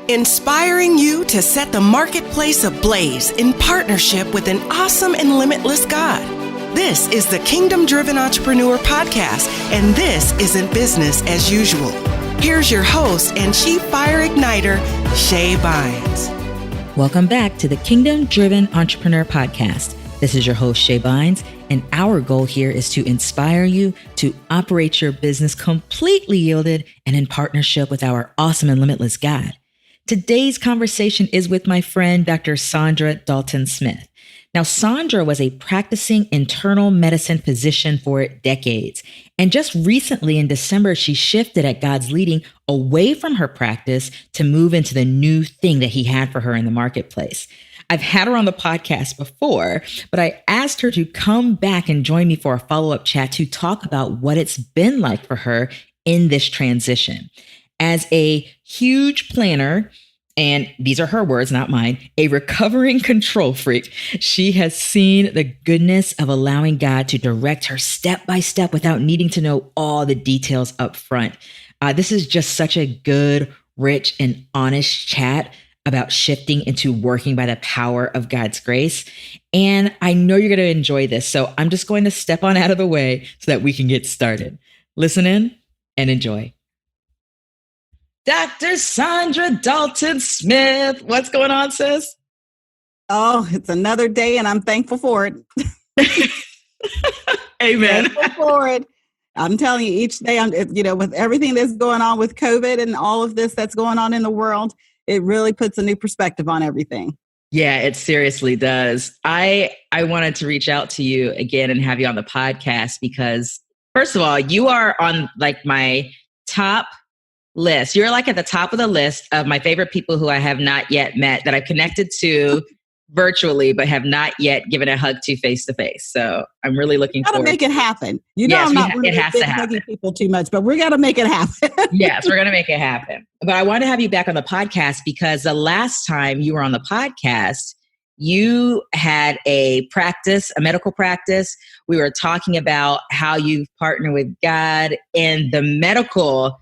inspiring you to set the marketplace ablaze in partnership with an awesome and limitless God. This is the Kingdom Driven Entrepreneur Podcast, and this isn't business as usual. Here's your host and Chief Fire Igniter, Shay Bynes. Welcome back to the Kingdom Driven Entrepreneur Podcast. This is your host, Shay Bynes, and our goal here is to inspire you to operate your business completely yielded and in partnership with our awesome and limitless God. Today's conversation is with my friend, Dr. Saundra Dalton-Smith. Now, Saundra was a practicing internal medicine physician for decades. And just recently in December, she shifted at God's leading away from her practice to move into the new thing that he had for her in the marketplace. I've had her on the podcast before, but I asked her to come back and join me for a follow-up chat to talk about what it's been like for her in this transition. As a huge planner, and these are her words, not mine, a recovering control freak, she has seen the goodness of allowing God to direct her step by step without needing to know all the details up front. This is just such a good, rich, and honest chat about shifting into working by the power of God's grace. And I know you're going to enjoy this. So I'm just going to step on out of the way so that we can get started. Listen in and enjoy. Dr. Saundra Dalton-Smith. What's going on, sis? Oh, it's another day and I'm thankful for it. Amen. Thankful for it. I'm telling you, each day, with everything that's going on with COVID and all of this that's going on in the world, it really puts a new perspective on everything. Yeah, it seriously does. I wanted to reach out to you again and have you on the podcast because, first of all, you are on like my top list. You're like at the top of the list of my favorite people who I have not yet met, that I've connected to virtually, but have not yet given a hug to face to face. So I'm really looking forward. Gotta make it happen. I'm not really hugging people too much, but we got to make it happen. Yes, we're going to make it happen. But I want to have you back on the podcast because the last time you were on the podcast, you had a medical practice. We were talking about how you partner with God in the medical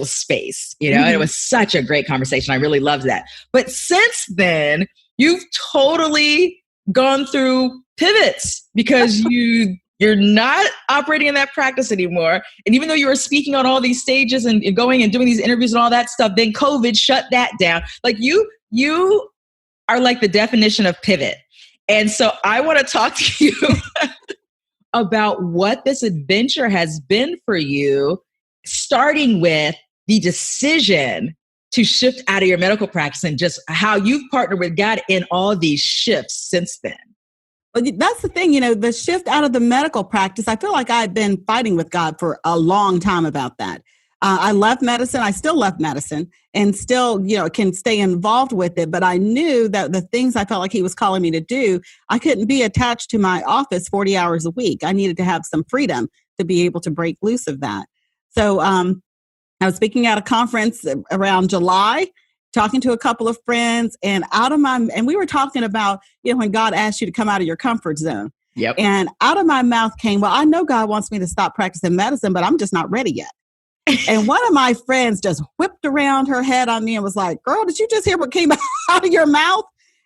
space, and it was such a great conversation. I really loved that. But since then, you've totally gone through pivots because you're not operating in that practice anymore. And even though you were speaking on all these stages and going and doing these interviews and all that stuff, then COVID shut that down. Like you are like the definition of pivot. And so I want to talk to you about what this adventure has been for you, starting with the decision to shift out of your medical practice and just how you've partnered with God in all these shifts since then. Well, that's the thing, the shift out of the medical practice, I feel like I've been fighting with God for a long time about that. I left medicine. I still left medicine and still, can stay involved with it. But I knew that the things I felt like he was calling me to do, I couldn't be attached to my office 40 hours a week. I needed to have some freedom to be able to break loose of that. So I was speaking at a conference around July, talking to a couple of friends, and we were talking about, when God asked you to come out of your comfort zone. Yep. And out of my mouth came, well, I know God wants me to stop practicing medicine, but I'm just not ready yet. And one of my friends just whipped around her head on me and was like, girl, did you just hear what came out of your mouth?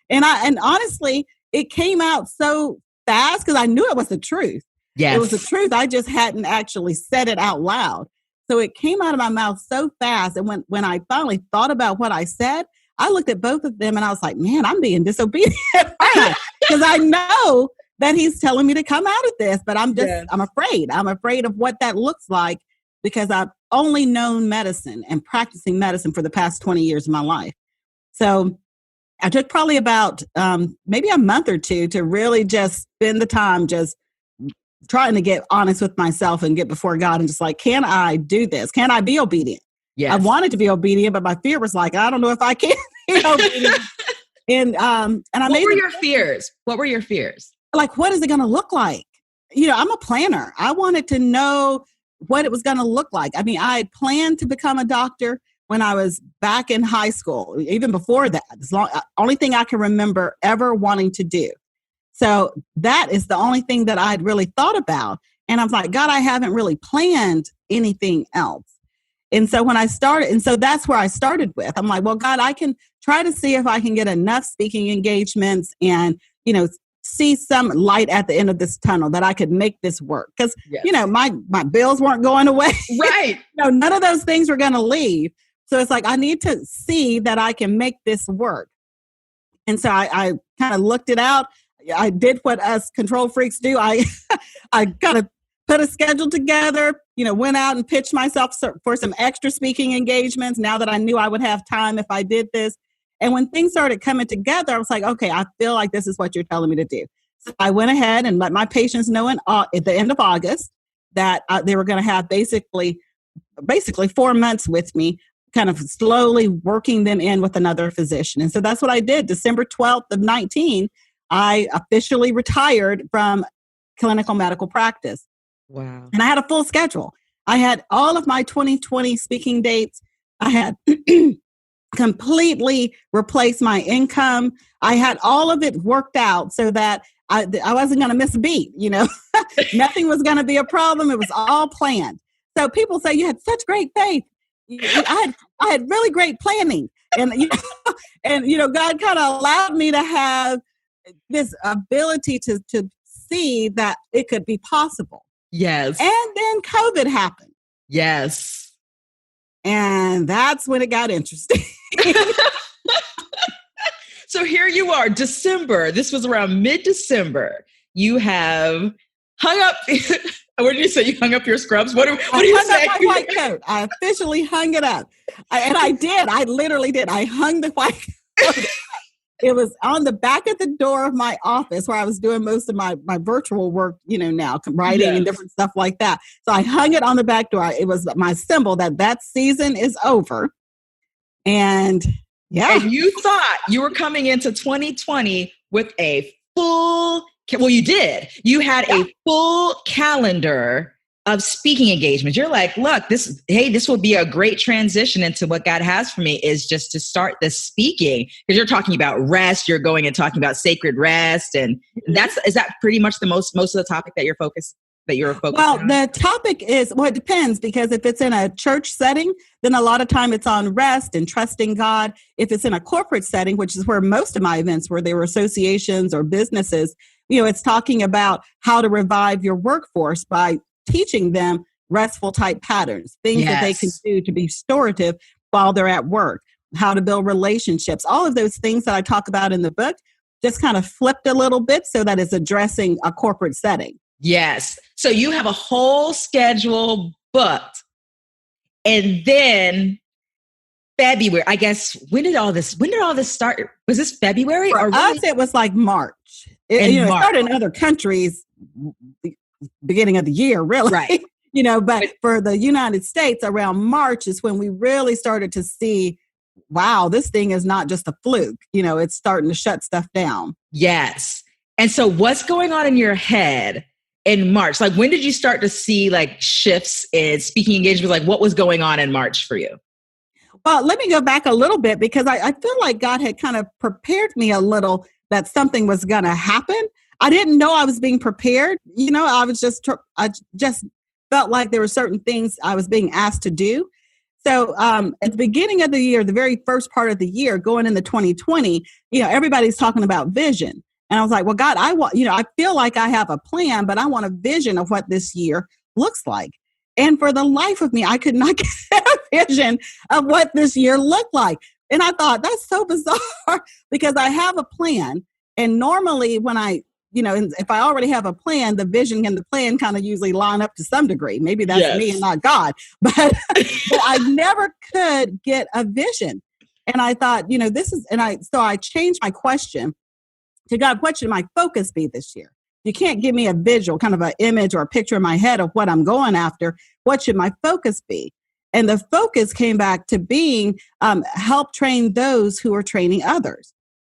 And honestly, it came out so fast because I knew it was the truth. Yes. It was the truth. I just hadn't actually said it out loud. So it came out of my mouth so fast. And when I finally thought about what I said, I looked at both of them and I was like, man, I'm being disobedient. Because I know that he's telling me to come out of this, but I'm afraid. I'm afraid of what that looks like because I've only known medicine and practicing medicine for the past 20 years of my life. So I took probably about maybe a month or two to really just spend the time just trying to get honest with myself and get before God and just like, can I do this? Can I be obedient? Yes. I wanted to be obedient, but my fear was like, I don't know if I can be obedient. And I What were your fears? What were your fears? Like, what is it going to look like? I'm a planner. I wanted to know what it was going to look like. I mean, I had planned to become a doctor when I was back in high school, even before that. Only thing I can remember ever wanting to do. So that is the only thing that I'd really thought about. And I was like, God, I haven't really planned anything else. And so when I started, and so that's where I started with, I'm like, well, God, I can try to see if I can get enough speaking engagements and, see some light at the end of this tunnel that I could make this work. Because, my bills weren't going away. Right. None of those things were going to leave. So it's like, I need to see that I can make this work. And so I kind of looked it out. I did what us control freaks do. I kind of put a schedule together, went out and pitched myself for some extra speaking engagements now that I knew I would have time if I did this. And when things started coming together, I was like, okay, I feel like this is what you're telling me to do. So I went ahead and let my patients know at the end of August that they were going to have basically 4 months with me, kind of slowly working them in with another physician. And so that's what I did. December 12th of 19, I officially retired from clinical medical practice. Wow. And I had a full schedule. I had all of my 2020 speaking dates. I had completely replaced my income. I had all of it worked out so that I wasn't going to miss a beat, Nothing was going to be a problem. It was all planned. So people say, you had such great faith. I had really great planning. And, God kind of allowed me to have this ability to see that it could be possible. Yes. And then COVID happened. Yes. And that's when it got interesting. So here you are, December. This was around mid-December. You have hung up. What did you say? You hung up your scrubs? What do you say? I hung up my white coat. I officially hung it up. And I did. I literally did. I hung the white coat. It was on the back of the door of my office where I was doing most of my virtual work, now writing and different stuff like that. So I hung it on the back door. It was my symbol that season is over. And and you thought you were coming into 2020 with a full, you did. You had a full calendar of speaking engagements. You're like, look, this will be a great transition into what God has for me, is just to start the speaking, because you're talking about rest. You're going and talking about sacred rest. And is that pretty much the most of the topic that you're focused on? Well, the topic is, it depends, because if it's in a church setting, then a lot of time it's on rest and trusting God. If it's in a corporate setting, which is where most of my events were, they were associations or businesses, it's talking about how to revive your workforce by teaching them restful type patterns, things that they can do to be restorative while they're at work, how to build relationships, all of those things that I talk about in the book, just kind of flipped a little bit so that it's addressing a corporate setting. Yes. So you have a whole schedule booked. And then February, I guess, when did all this start? Was this February? For us, it was like March. It started in other countries beginning of the year, really. Right. But for the United States, around March is when we really started to see, wow, this thing is not just a fluke. It's starting to shut stuff down. Yes. And so what's going on in your head in March? Like, when did you start to see like shifts in speaking engagements? Like, what was going on in March for you? Well, let me go back a little bit, because I feel like God had kind of prepared me a little that something was going to happen. I didn't know I was being prepared. I just felt like there were certain things I was being asked to do. So at the beginning of the year, the very first part of the year, going into 2020, everybody's talking about vision. And I was like, well, God, I feel like I have a plan, but I want a vision of what this year looks like. And for the life of me, I could not get a vision of what this year looked like. And I thought, that's so bizarre, because I have a plan. And normally when if I already have a plan, the vision and the plan kind of usually line up to some degree. Maybe that's me and not God. But I never could get a vision. And I thought, so I changed my question to God, what should my focus be this year? You can't give me a visual, kind of an image or a picture in my head of what I'm going after. What should my focus be? And the focus came back to being help train those who are training others.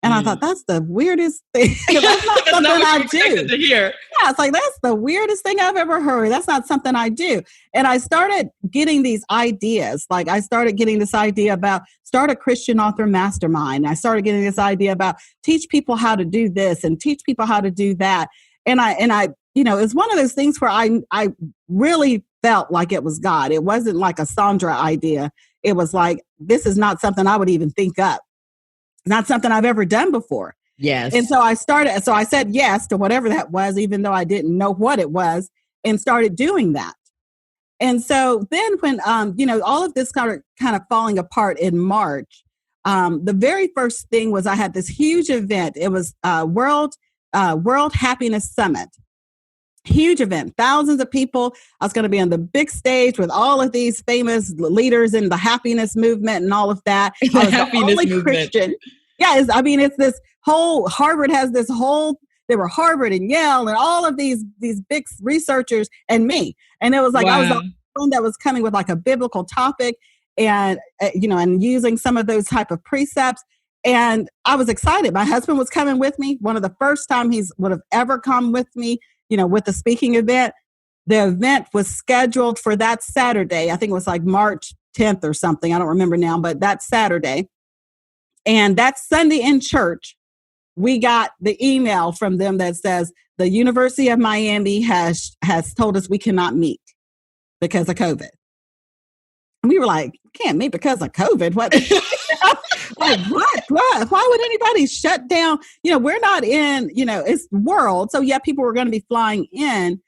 And I thought, that's the weirdest thing. That's not something I do. To hear. Yeah, it's like, that's the weirdest thing I've ever heard. That's not something I do. And I started getting these ideas. Like, I started getting this idea about start a Christian author mastermind. I started getting this idea about teach people how to do this and teach people how to do that. And I it's one of those things where I really felt like it was God. It wasn't like a Saundra idea. It was like, this is not something I would even think up. Not something I've ever done before. Yes. And so I said yes to whatever that was, even though I didn't know what it was, and started doing that. And so then when, all of this kind of falling apart in March, the very first thing was I had this huge event. It was World Happiness Summit. Huge event, thousands of people. I was going to be on the big stage with all of these famous leaders in the happiness movement and all of that. I was the only Christian. Yeah, it's this whole, Harvard has this whole, there were Harvard and Yale and all of these big researchers and me. And it was like, I was the only one that was coming with like a biblical topic and, and using some of those type of precepts. And I was excited. My husband was coming with me. One of the first time he would have ever come with me, with the speaking event. The event was scheduled for that Saturday. I think it was like March 10th or something. I don't remember now, but that Saturday. And that Sunday in church, we got the email from them that says the University of Miami has told us we cannot meet because of COVID. And we were like, can't meet because of COVID? What? Like, what? Why would anybody shut down? We're not in, it's world. So yeah, people were going to be flying in,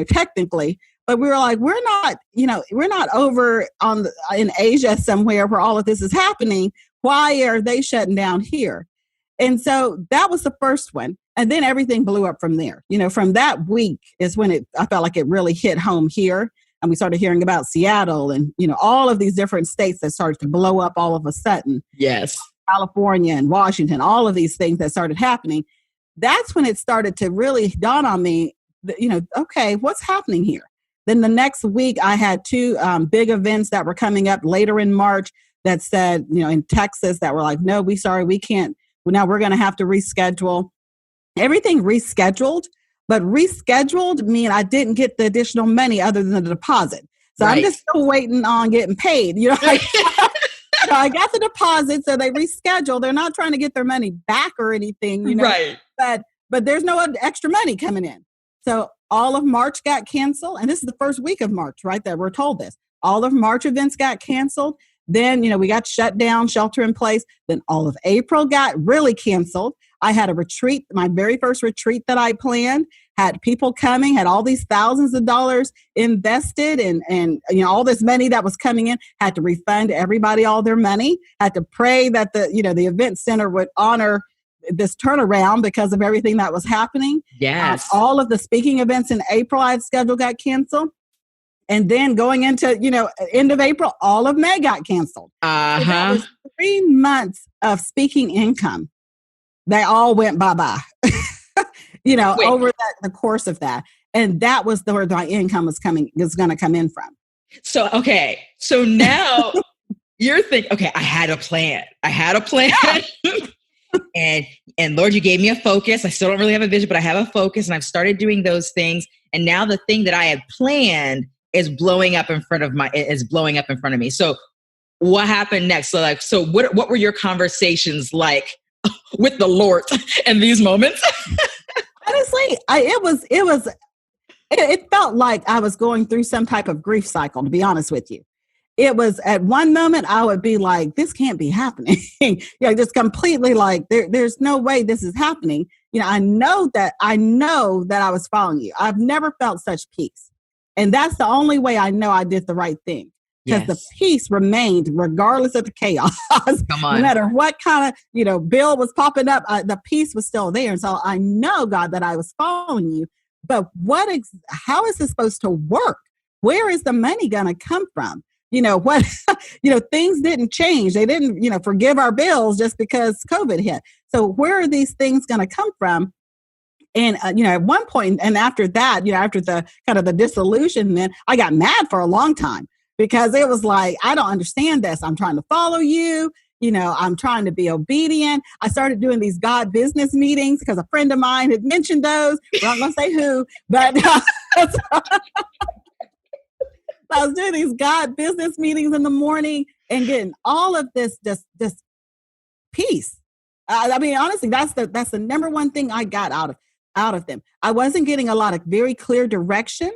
technically, but we were like, we're not over in Asia somewhere where all of this is happening. Why are they shutting down here? And so that was the first one. And then everything blew up from there. From that week is when I felt like it really hit home here. And we started hearing about Seattle and, all of these different states that started to blow up all of a sudden. Yes. California and Washington, all of these things that started happening. That's when it started to really dawn on me, okay, what's happening here? Then the next week I had two big events that were coming up later in March that said, in Texas that were like, no, we can't. Well, now we're going to have to reschedule. Everything rescheduled. But rescheduled mean I didn't get the additional money other than the deposit. So right. I'm just still waiting on getting paid. So I got the deposit, so they rescheduled. They're not trying to get their money back or anything, Right. But there's no extra money coming in. So all of March got canceled. And this is the first week of March, right, that we're told this. All of March events got canceled. Then, we got shut down, shelter in place. Then all of April got really canceled. I had a retreat, my very first retreat that I planned, had people coming, had all these thousands of dollars invested and all this money that was coming in, had to refund everybody all their money, had to pray that the event center would honor this turnaround because of everything that was happening. Yes. All of the speaking events in April I had scheduled got canceled. And then going into, end of April, all of May got canceled. Uh-huh. So that was 3 months of speaking income. They all went bye-bye, over the course of that. And that was where my income was going to come in from. So, okay. So now you're thinking, okay, I had a plan. And Lord, you gave me a focus. I still don't really have a vision, but I have a focus and I've started doing those things. And now the thing that I had planned is blowing up in front of me. So what happened next? So what were your conversations like with the Lord in these moments? Honestly, it felt like I was going through some type of grief cycle, to be honest with you. It was at one moment I would be like, this can't be happening. Just completely like, there's no way this is happening. I know that I was following you. I've never felt such peace. And that's the only way I know I did the right thing. Because the peace remained regardless of the chaos. Come on. No matter what kind of, bill was popping up, the peace was still there. And so I know, God, that I was following you. But how is this supposed to work? Where is the money going to come from? Things didn't change. They didn't, forgive our bills just because COVID hit. So where are these things going to come from? And, at one point, and after that, after the kind of the disillusionment, I got mad for a long time because it was like, I don't understand this. I'm trying to follow you. I'm trying to be obedient. I started doing these God business meetings because a friend of mine had mentioned those. We're not going to say who, but I was doing these God business meetings in the morning and getting all of this peace. Honestly, that's the number one thing I got out of them. I wasn't getting a lot of very clear direction.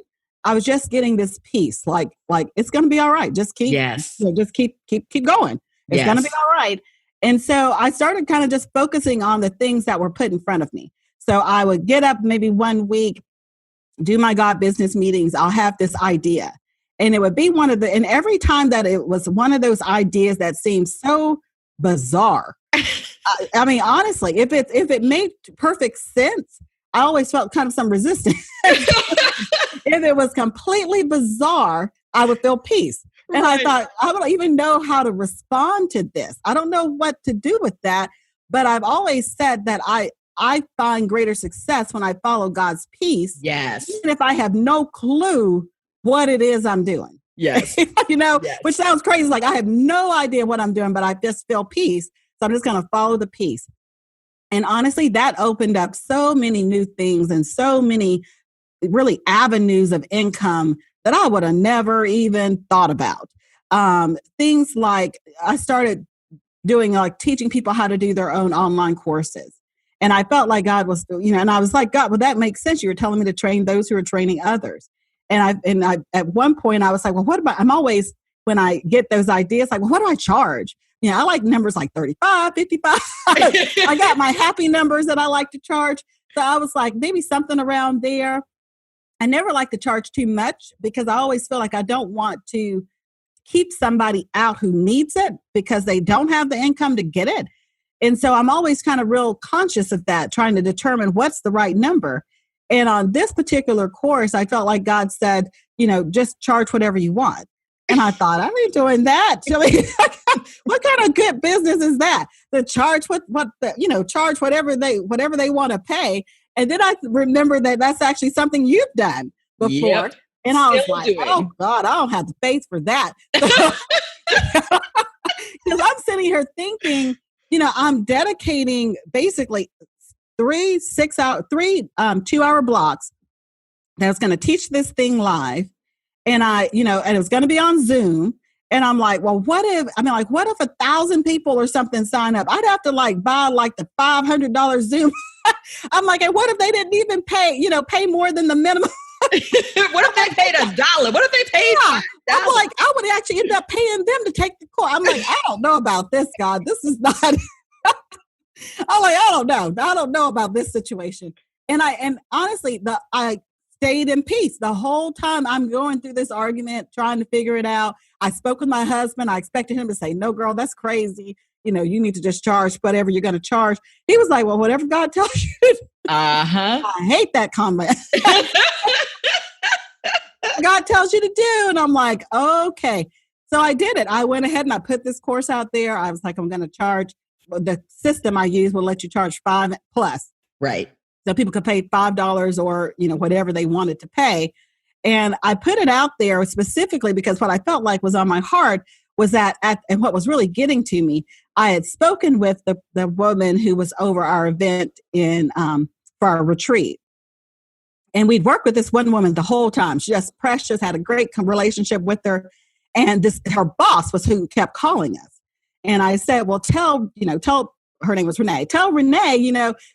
I was just getting this peace, like it's going to be all right. Just keep, just keep going. It's going to be all right. And so I started kind of just focusing on the things that were put in front of me. So I would get up maybe one week, do my God business meetings. I'll have this idea. And it would be and every time that it was one of those ideas that seemed so bizarre. I mean, honestly, if it made perfect sense, I always felt kind of some resistance. If it was completely bizarre, I would feel peace. And I thought, I don't even know how to respond to this. I don't know what to do with that. But I've always said that I find greater success when I follow God's peace. Yes. Even if I have no clue what it is I'm doing. Yes. Which sounds crazy. Like I have no idea what I'm doing, but I just feel peace. So I'm just going to follow the peace. And honestly, that opened up so many new things and so many really avenues of income that I would have never even thought about. Things like I started doing like teaching people how to do their own online courses. And I felt like God was, and I was like, God, well, that makes sense. You were telling me to train those who are training others. And I at one point I was like, well, what about, I'm always, when I get those ideas, like, well, what do I charge? I like numbers like 35, 55. I got my happy numbers that I like to charge. So I was like, maybe something around there. I never like to charge too much because I always feel like I don't want to keep somebody out who needs it because they don't have the income to get it. And so I'm always kind of real conscious of that, trying to determine what's the right number. And on this particular course, I felt like God said, just charge whatever you want. And I thought, I ain't doing that. What kind of good business is that? To charge charge whatever they want to pay. And then I remember that that's actually something you've done before. Yep. And I was like, oh God, I don't have the faith for that. Because I'm sitting here thinking, I'm dedicating basically 3 2-hour blocks that's going to teach this thing live. And and it was going to be on Zoom. And I'm like, well, what if 1,000 people or something sign up? I'd have to buy the $500 Zoom. I'm like, and what if they didn't even pay more than the minimum? What if they paid $1? What if they paid $5? I'm like, I would actually end up paying them to take the course. I'm like, I don't know about this, God. This is not. I'm like, I don't know. I don't know about this situation. And honestly, I stayed in peace the whole time. I'm going through this argument, trying to figure it out. I spoke with my husband. I expected him to say, no, girl, that's crazy. You need to just charge whatever you're going to charge. He was like, well, whatever God tells you. I hate that comment. God tells you to do. And I'm like, okay. So I did it. I went ahead and I put this course out there. I was like, I'm going to charge. The system I use will let you charge $5+. Right. So people could pay $5 or, whatever they wanted to pay. And I put it out there specifically because what I felt like was on my heart was that, and what was really getting to me, I had spoken with the woman who was over our event for our retreat. And we'd worked with this one woman the whole time. She just precious, had a great relationship with her. And her boss was who kept calling us. And I said, well, tell her name was Renee. Tell Renee,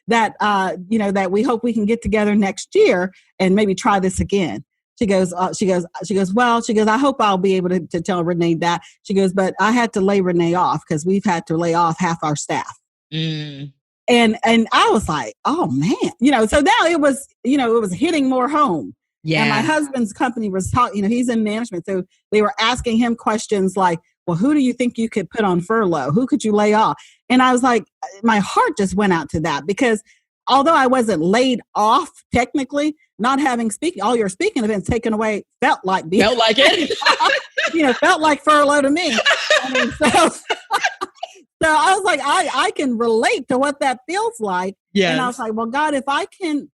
that we hope we can get together next year and maybe try this again. She goes, I hope I'll be able to tell Renee that. She goes, but I had to lay Renee off because we've had to lay off half our staff. Mm. And I was like, oh man, so now it was hitting more home. Yeah. And my husband's company was talking, he's in management. So they were asking him questions like, well, who do you think you could put on furlough? Who could you lay off? And I was like, my heart just went out to that because although I wasn't laid off technically, not having all your speaking events taken away felt like it. Felt like furlough to me. So I was like, I can relate to what that feels like. Yes. And I was like, well, God, if I can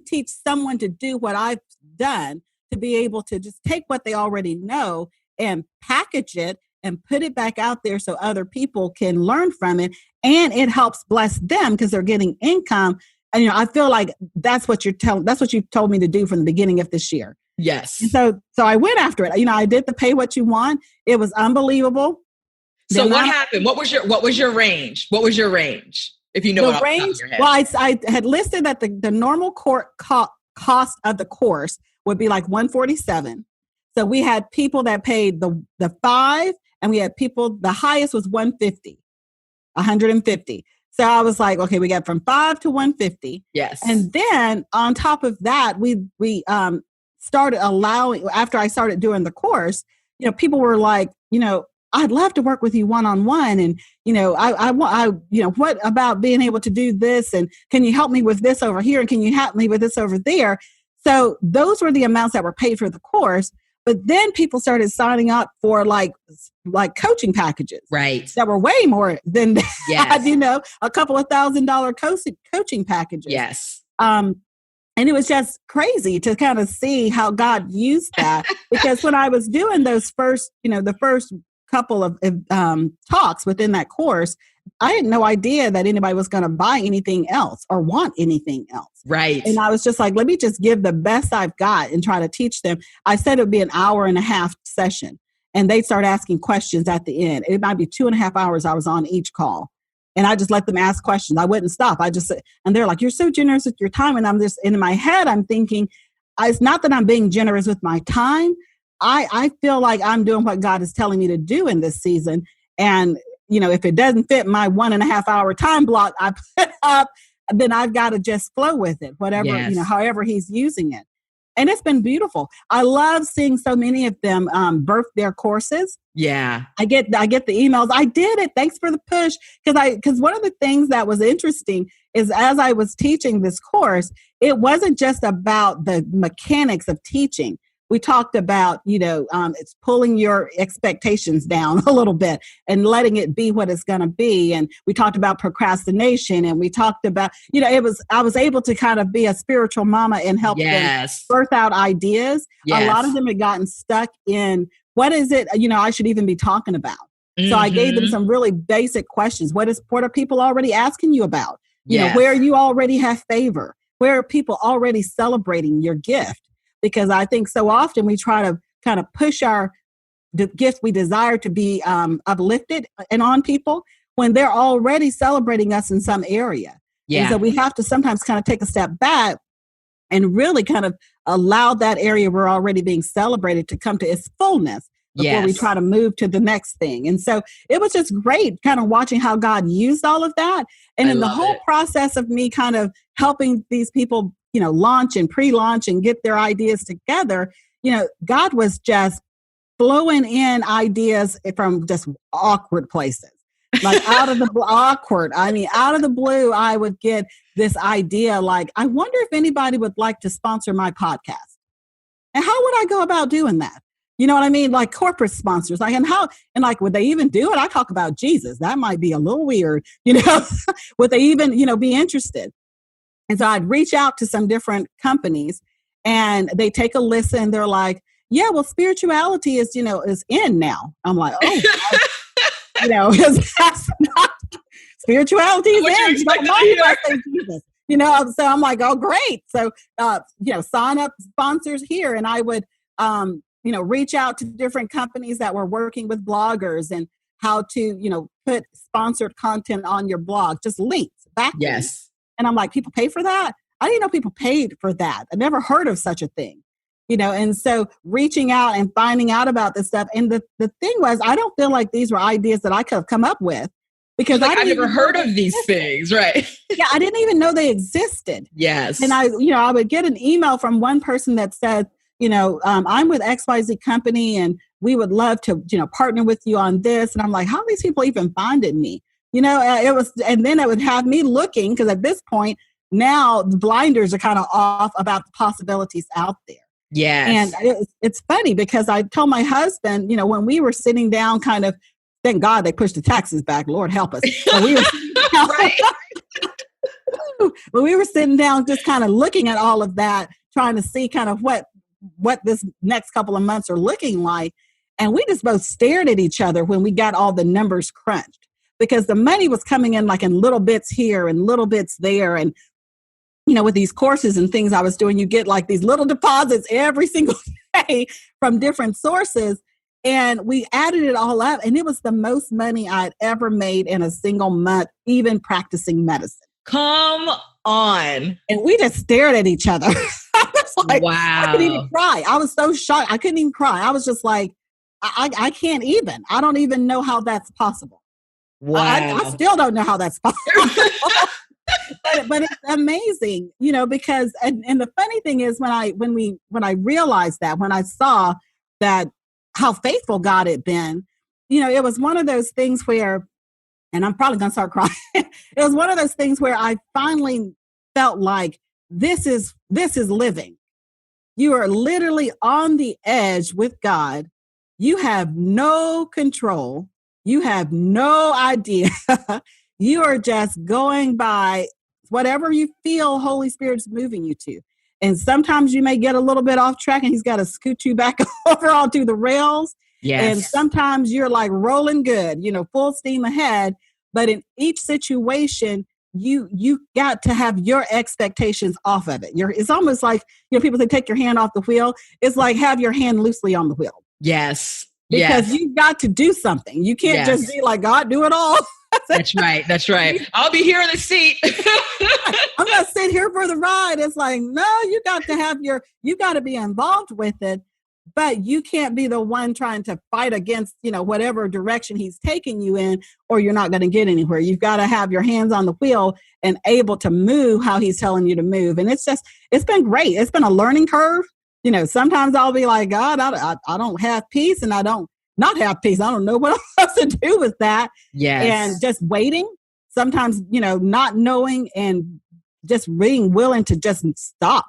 teach someone to do what I've done, to be able to just take what they already know and package it and put it back out there so other people can learn from it, and it helps bless them because they're getting income. And I feel like that's what you told me to do from the beginning of this year. Yes. And so I went after it. I did the pay what you want. It was unbelievable. So what happened? What was your range? What was your range? If you know the range, well, I had listed that the normal cost of the course would be like 147. So we had people that paid the 5, and we had people, the highest was 150. So I was like, okay, we got from 5 to 150. Yes. And then on top of that, we started allowing, after I started doing the course, people were like, I'd love to work with you one-on-one. And, what about being able to do this? And can you help me with this over here? And can you help me with this over there? So those were the amounts that were paid for the course. But then people started signing up for like coaching packages, right? That were way more than that, a couple of $1,000 coaching packages. Yes. And it was just crazy to kind of see how God used that, because when I was doing those first, the first couple of talks within that course, I had no idea that anybody was going to buy anything else or want anything else. Right. And I was just like, let me just give the best I've got and try to teach them. I said it would be an 1.5-hour session, and they'd start asking questions at the end. It might be 2.5 hours I was on each call. And I just let them ask questions. I wouldn't stop. And they're like, you're so generous with your time. And I'm just, in my head, I'm thinking, it's not that I'm being generous with my time. I feel like I'm doing what God is telling me to do in this season. And, if it doesn't fit my 1.5-hour time block I put up, then I've got to just flow with it, whatever, however he's using it. And it's been beautiful. I love seeing so many of them birth their courses. Yeah. I get the emails. I did it. Thanks for the push. Because one of the things that was interesting is, as I was teaching this course, it wasn't just about the mechanics of teaching. We talked about, it's pulling your expectations down a little bit and letting it be what it's going to be. And we talked about procrastination, and we talked about, I was able to kind of be a spiritual mama and help them birth out ideas. Yes. A lot of them had gotten stuck in, what is it, I should even be talking about? Mm-hmm. So I gave them some really basic questions. What are people already asking you about? Where you already have favor? Where are people already celebrating your gift? Because I think so often we try to kind of push the gift we desire to be uplifted and on people when they're already celebrating us in some area. Yeah. And so we have to sometimes kind of take a step back and really kind of allow that area we're already being celebrated to come to its fullness before we try to move to the next thing. And so it was just great kind of watching how God used all of that. And in the whole process of me kind of helping these people, launch and pre-launch and get their ideas together, God was just flowing in ideas from just awkward places, like out of the blue, I would get this idea like, I wonder if anybody would like to sponsor my podcast. And how would I go about doing that? You know what I mean? Like corporate sponsors, would they even do it? I talk about Jesus. That might be a little weird, would they even, be interested? And so I'd reach out to some different companies, and they take a listen. They're like, yeah, well, spirituality is, is in now. I'm like, oh, that's not, spirituality is in. You don't mind if I say Jesus. So I'm like, oh, great. So, sign up sponsors here. And I would, reach out to different companies that were working with bloggers and how to, put sponsored content on your blog, just links back. Yes. And I'm like, people pay for that? I didn't know people paid for that. I never heard of such a thing, and so reaching out and finding out about this stuff. And the thing was, I don't feel like these were ideas that I could have come up with, because I never heard of these things. Right. Yeah. I didn't even know they existed. Yes. And I would get an email from one person that said, I'm with XYZ company and we would love to, partner with you on this. And I'm like, how are these people even finding me? It was, and then it would have me looking, because at this point now the blinders are kind of off about the possibilities out there. Yes. And it's funny because I told my husband, when we were sitting down kind of, thank God they pushed the taxes back, Lord help us. But we were sitting down, but we were sitting down just kind of looking at all of that, trying to see kind of what this next couple of months are looking like. And we just both stared at each other when we got all the numbers crunched, because the money was coming in like in little bits here and little bits there. And, with these courses and things I was doing, you get like these little deposits every single day from different sources. And we added it all up, and it was the most money I'd ever made in a single month, even practicing medicine. Come on. And we just stared at each other. like, I couldn't even Wow. cry. I was so shocked. I couldn't even cry. I was just like, I can't even. I don't even know how that's possible. I Wow. still don't know how that's possible. But it's amazing, because and the funny thing is when I realized that, when I saw that how faithful God had been, it was one of those things where, and I'm probably gonna start crying. It was one of those things where I finally felt like this is living. You are literally on the edge with God. You have no control. You have no idea. You are just going by whatever you feel Holy Spirit's moving you to. And sometimes you may get a little bit off track and he's got to scoot you back over onto the rails. And Yes. sometimes you're like rolling good, full steam ahead. But in each situation, you got to have your expectations off of it. It's almost like, people say take your hand off the wheel. It's like have your hand loosely on the wheel. Yes. Because Yes. you've got to do something. You can't Yes. just be like, God, do it all. That's right. That's right. I'll be here in the seat. I'm going to sit here for the ride. It's like, no, you got to be involved with it, but you can't be the one trying to fight against, whatever direction he's taking you in, or you're not going to get anywhere. You've got to have your hands on the wheel and able to move how he's telling you to move. And it's been great. It's been a learning curve. Sometimes I'll be like, God, I don't have peace, and I don't not have peace. I don't know what else to do with that. Yes. And just waiting. Sometimes, not knowing and just being willing to just stop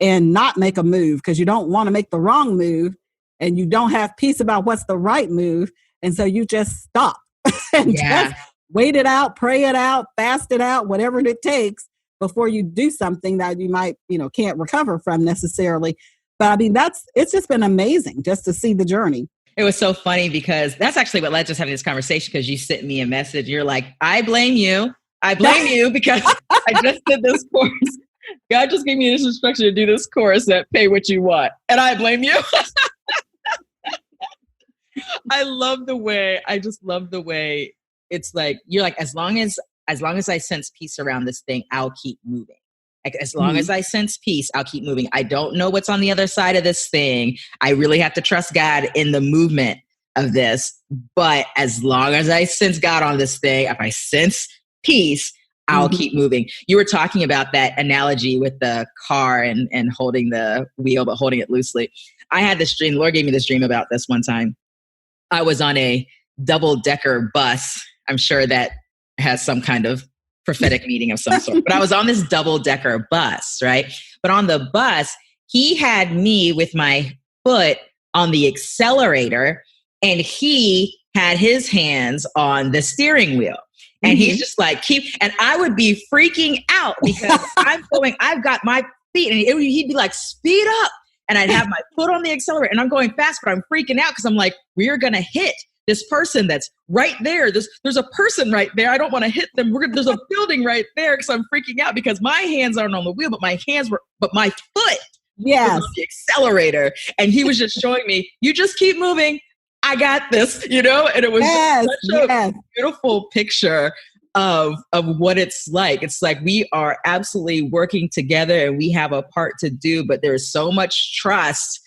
and not make a move because you don't want to make the wrong move and you don't have peace about what's the right move. And so you just stop and just wait it out, pray it out, fast it out, whatever it takes before you do something that you might, can't recover from necessarily. But I mean, it's just been amazing just to see the journey. It was so funny because that's actually what led us having this conversation, because you sent me a message. You're like, I blame you. I blame you because I just did this course. God just gave me this instruction to do this course that pay what you want. And I blame you. I just love the way it's like, you're like, as long as I sense peace around this thing, I'll keep moving. Like, as long as I sense peace, I'll keep moving. I don't know what's on the other side of this thing. I really have to trust God in the movement of this. But as long as I sense God on this thing, if I sense peace, I'll keep moving. You were talking about that analogy with the car and holding the wheel, but holding it loosely. I had this dream. The Lord gave me this dream about this one time. I was on a double-decker bus. I'm sure that has some kind of prophetic meeting of some sort. But I was on this double-decker bus, right? But on the bus, he had me with my foot on the accelerator, and he had his hands on the steering wheel. And he's just like, and I would be freaking out because I've got my feet, and he'd be like, speed up. And I'd have my foot on the accelerator, and I'm going fast, but I'm freaking out because I'm like, we're going to hit this person that's right there. There's a person right there. I don't want to hit them. There's a building right there, because I'm freaking out because my hands aren't on the wheel, but my foot was on the accelerator. And he was just showing me, you just keep moving. I got this, and it was such a beautiful picture of what it's like. It's like we are absolutely working together and we have a part to do, but there's so much trust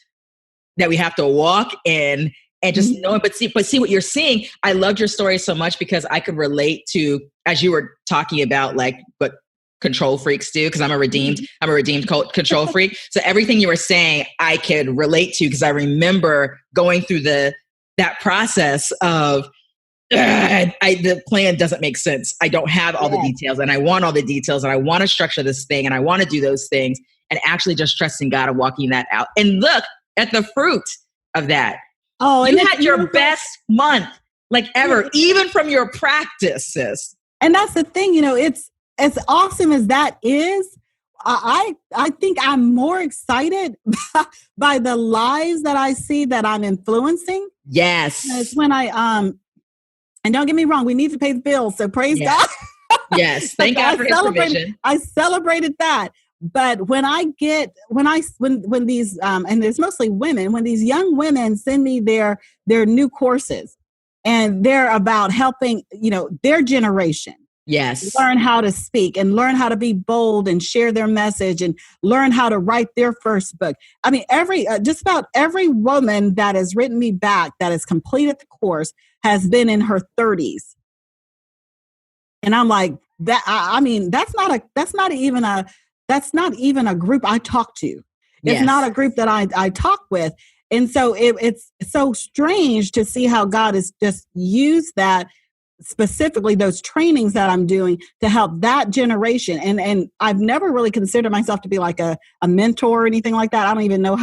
that we have to walk in and just know it. But see what you're seeing. I loved your story so much because I could relate to, as you were talking about, like what control freaks do, because I'm a redeemed control freak. So everything you were saying, I could relate to, because I remember going through that process of the plan doesn't make sense. I don't have all the details, and I want all the details, and I want to structure this thing, and I want to do those things, and actually just trusting God and walking that out. And look at the fruit of that. Oh, you had your best month like ever, even from your practices. And that's the thing, it's as awesome as that is. I think I'm more excited by the lives that I see that I'm influencing. Yes. It's when and don't get me wrong, we need to pay the bills. So praise God. Yes. Thank God for his provision. I celebrated that. But when these, and there's mostly women, when these young women send me their new courses, and they're about helping, their generation, Yes. learn how to speak and learn how to be bold and share their message and learn how to write their first book. I mean, just about every woman that has written me back that has completed the course has been in her 30s. And I'm like, that. I mean, that's not even a group I talk to. It's Yes. not a group that I talk with. And so it's so strange to see how God has just used that, specifically those trainings that I'm doing, to help that generation. And I've never really considered myself to be like a mentor or anything like that. I don't even know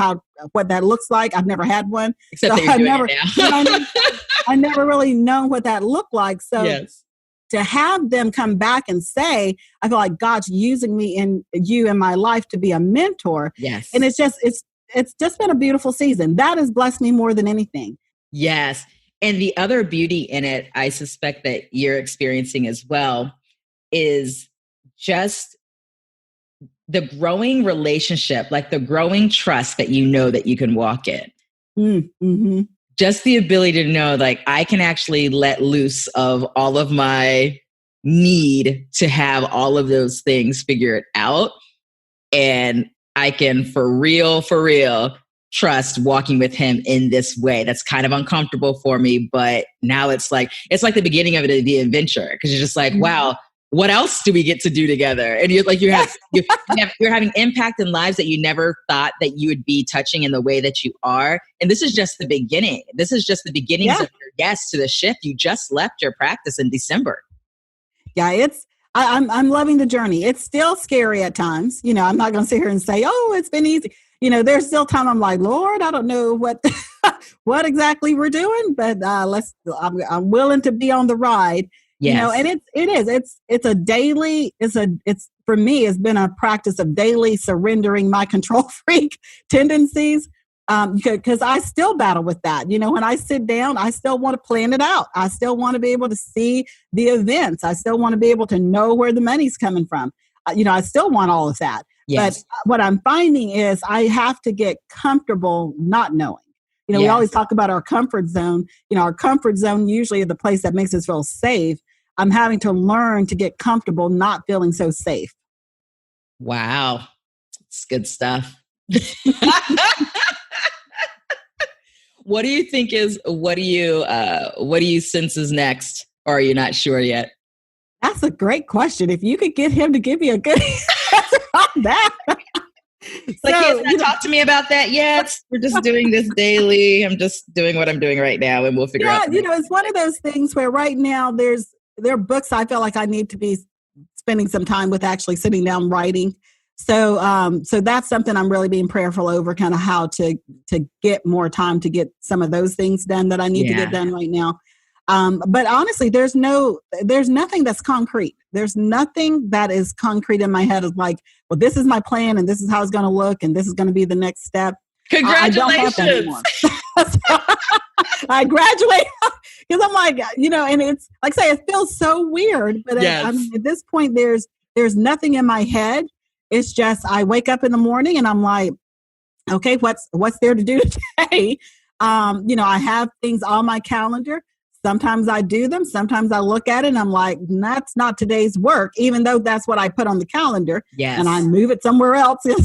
what that looks like. I've never had one. Except that you're doing it now. You know what I mean? I never really known what that looked like. So Yes. to have them come back and say, I feel like God's using me in my life to be a mentor. Yes. And it's just been a beautiful season. That has blessed me more than anything. Yes. And the other beauty in it, I suspect that you're experiencing as well, is just the growing relationship, like the growing trust that you know that you can walk in. Mm-hmm. Just the ability to know, like, I can actually let loose of all of my need to have all of those things figured out. And I can, for real, trust walking with him in this way. That's kind of uncomfortable for me, but now it's like the beginning of the adventure, because you're just like, wow, what else do we get to do together? And you're having impact in lives that you never thought that you would be touching in the way that you are. And this is just the beginning. This is just the beginnings of your yes to the shift. You just left your practice in December. Yeah, I'm loving the journey. It's still scary at times. You know, I'm not going to sit here and say, oh, it's been easy. You know, there's still time I'm like, Lord, I don't know what what exactly we're doing, but I'm willing to be on the ride. Yes. You know, and it's for me, it's been a practice of daily surrendering my control freak tendencies. Because I still battle with that. You know, when I sit down, I still want to plan it out. I still want to be able to see the events. I still want to be able to know where the money's coming from. You know, I still want all of that. Yes. But what I'm finding is I have to get comfortable not knowing. You know, we always talk about our comfort zone. You know, our comfort zone usually is the place that makes us feel safe. I'm having to learn to get comfortable not feeling so safe. Wow. It's good stuff. What do you think what do you sense is next? Or are you not sure yet? That's a great question. If you could get him to give me a good answer on that. Like, he hasn't talked to me about that yet. We're just doing this daily. I'm just doing what I'm doing right now, and we'll figure out. Yeah, you know, it's one of those things where right now there are books I feel like I need to be spending some time with, actually sitting down writing. So that's something I'm really being prayerful over, kind of how to get more time to get some of those things done that I need to get done right now. But honestly, there's nothing that's concrete. There's nothing that is concrete in my head of like, well, this is my plan and this is how it's going to look and this is going to be the next step. Congratulations. I don't have that anymore. I graduate because I'm like, you know, and it's like I say, it feels so weird, but I mean, at this point, there's nothing in my head. It's just, I wake up in the morning and I'm like, okay, what's there to do today? You know, I have things on my calendar. Sometimes I do them. Sometimes I look at it and I'm like, that's not today's work, even though that's what I put on the calendar. Yes. And I move it somewhere else and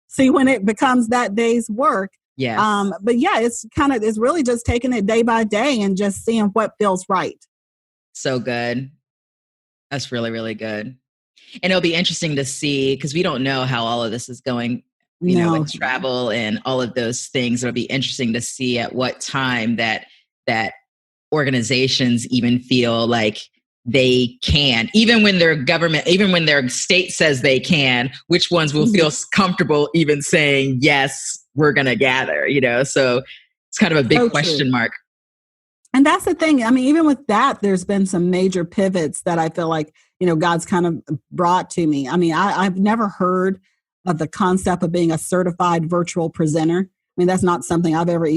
see when it becomes that day's work. Yes. But yeah, it's really just taking it day by day and just seeing what feels right. So good. That's really, really good. And it'll be interesting to see, because we don't know how all of this is going, you know, with travel and all of those things. It'll be interesting to see at what time that organizations even feel like they can, even when their government, even when their state says they can, which ones will feel comfortable even saying, yes, we're going to gather, you know? So it's kind of a big question mark. And that's the thing. I mean, even with that, there's been some major pivots that I feel like, you know, God's kind of brought to me. I mean, I've never heard of the concept of being a certified virtual presenter. I mean, that's not something I've ever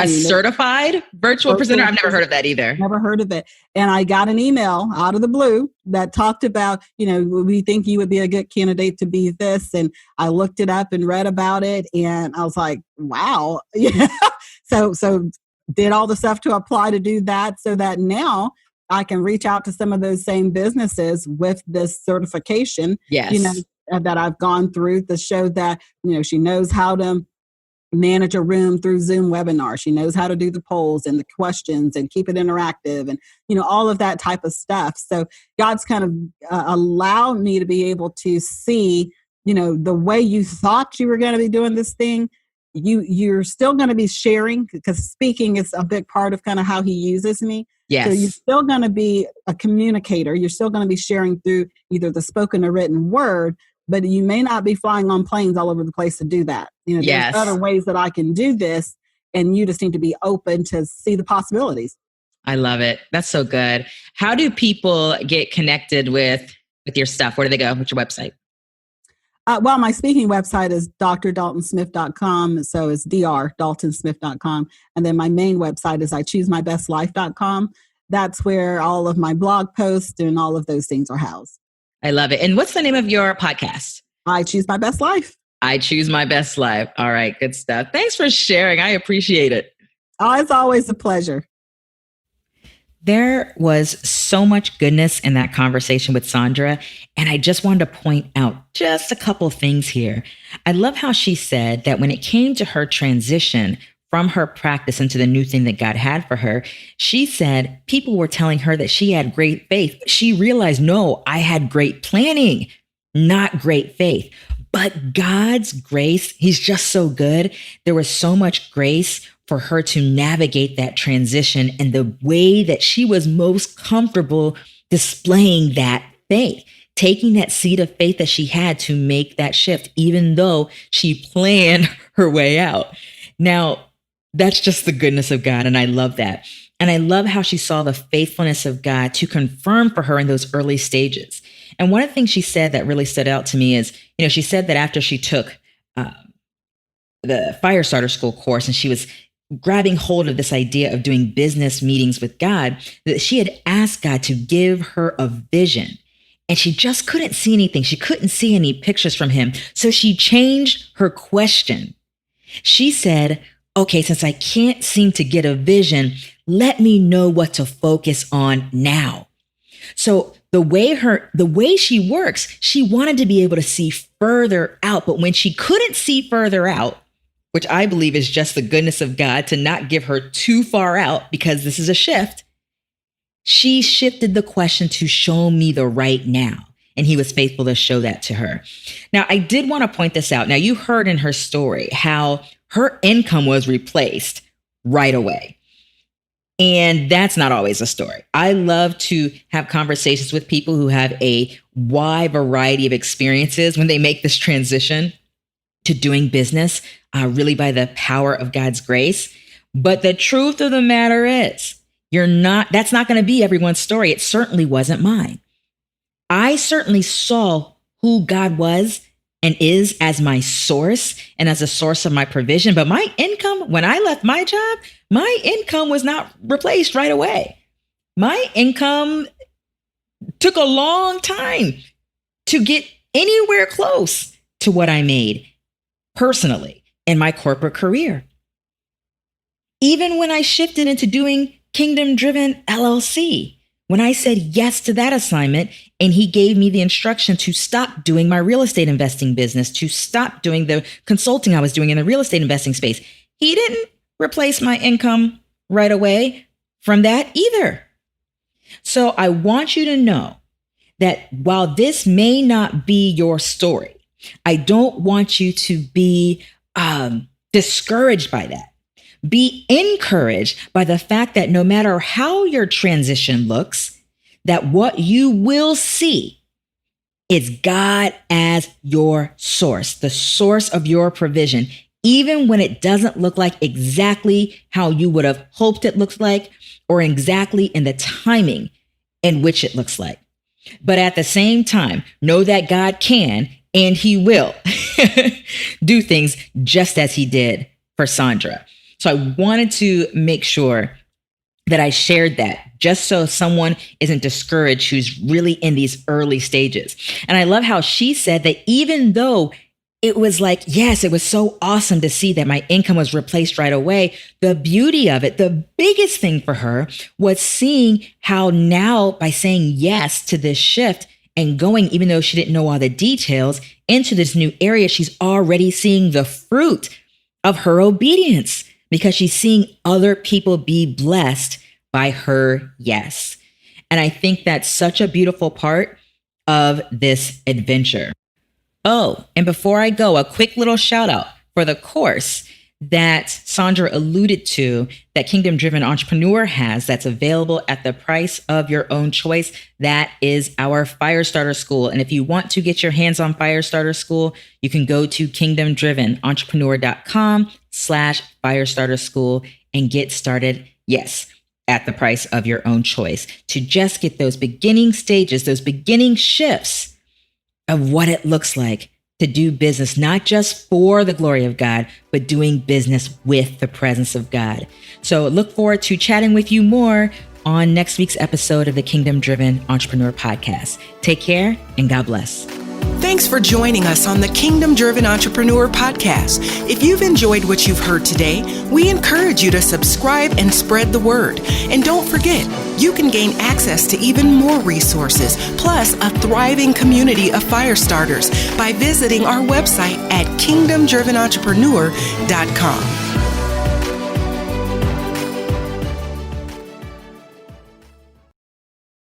certified virtual presenter? I've never heard of that either. Never heard of it. And I got an email out of the blue that talked about, you know, we think you would be a good candidate to be this. And I looked it up and read about it. And I was like, wow. Yeah. So did all the stuff to apply to do that, so that now I can reach out to some of those same businesses with this certification, Yes. that I've gone through to show that, she knows how to manage a room through Zoom webinar. She knows how to do the polls and the questions and keep it interactive and, all of that type of stuff. So God's kind of allowed me to be able to see, the way you thought you were going to be doing this thing, you're still going to be sharing, because speaking is a big part of kind of how he uses me. Yes. So you're still going to be a communicator. You're still going to be sharing through either the spoken or written word, but you may not be flying on planes all over the place to do that. Yes. There's other ways that I can do this, and you just need to be open to see the possibilities. I love it. That's so good. How do people get connected with your stuff? Where do they go? What's your website? Well, my speaking website is drdaltonsmith.com. So it's drdaltonsmith.com. And then my main website is ichoosemybestlife.com. That's where all of my blog posts and all of those things are housed. I love it. And what's the name of your podcast? I Choose My Best Life. I Choose My Best Life. All right. Good stuff. Thanks for sharing. I appreciate it. Oh, it's always a pleasure. There was so much goodness in that conversation with Saundra, and I just wanted to point out just a couple of things here. I love how she said that when it came to her transition from her practice into the new thing that God had for her, she said people were telling her that she had great faith. She realized, no, I had great planning, not great faith. But God's grace, he's just so good. There was so much grace for her to navigate that transition and the way that she was most comfortable displaying that faith, taking that seed of faith that she had to make that shift, even though she planned her way out. Now, that's just the goodness of God. And I love that. And I love how she saw the faithfulness of God to confirm for her in those early stages. And one of the things she said that really stood out to me is, she said that after she took the Fire Starter School course and she was grabbing hold of this idea of doing business meetings with God, that she had asked God to give her a vision. And she just couldn't see anything. She couldn't see any pictures from him. So she changed her question. She said, okay, since I can't seem to get a vision, let me know what to focus on now. So the way she works, she wanted to be able to see further out. But when she couldn't see further out, which I believe is just the goodness of God to not give her too far out because this is a shift, she shifted the question to show me the right now. And he was faithful to show that to her. Now, I did want to point this out. Now, you heard in her story how her income was replaced right away. And that's not always a story. I love to have conversations with people who have a wide variety of experiences when they make this transition to doing business, really by the power of God's grace. But the truth of the matter is, that's not going to be everyone's story. It certainly wasn't mine. I certainly saw who God was and is as my source and as a source of my provision. But my income, when I left my job, my income was not replaced right away. My income took a long time to get anywhere close to what I made personally in my corporate career. Even when I shifted into doing Kingdom Driven LLC, when I said yes to that assignment and he gave me the instruction to stop doing my real estate investing business, to stop doing the consulting I was doing in the real estate investing space, he didn't replace my income right away from that either. So I want you to know that while this may not be your story, I don't want you to be discouraged by that. Be encouraged by the fact that no matter how your transition looks, that what you will see is God as your source, the source of your provision, even when it doesn't look like exactly how you would have hoped it looks like, or exactly in the timing in which it looks like. But at the same time, know that God can and he will do things just as he did for Saundra. So I wanted to make sure that I shared that just so someone isn't discouraged who's really in these early stages. And I love how she said that even though it was like, yes, it was so awesome to see that my income was replaced right away. The beauty of it, the biggest thing for her was seeing how now by saying yes to this shift and going, even though she didn't know all the details, into this new area, she's already seeing the fruit of her obedience because she's seeing other people be blessed by her yes. And I think that's such a beautiful part of this adventure. Oh, and before I go, a quick little shout out for the course that Saundra alluded to that Kingdom Driven Entrepreneur has that's available at the price of your own choice. That is our Firestarter School. And if you want to get your hands on Firestarter School, you can go to kingdomdrivenentrepreneur.com/Firestarter School and get started. Yes, at the price of your own choice to just get those beginning stages, those beginning shifts of what it looks like to do business, not just for the glory of God, but doing business with the presence of God. So look forward to chatting with you more on next week's episode of the Kingdom Driven Entrepreneur Podcast. Take care and God bless. Thanks for joining us on the Kingdom Driven Entrepreneur Podcast. If you've enjoyed what you've heard today, we encourage you to subscribe and spread the word. And don't forget, you can gain access to even more resources, plus a thriving community of fire starters by visiting our website at kingdomdrivenentrepreneur.com.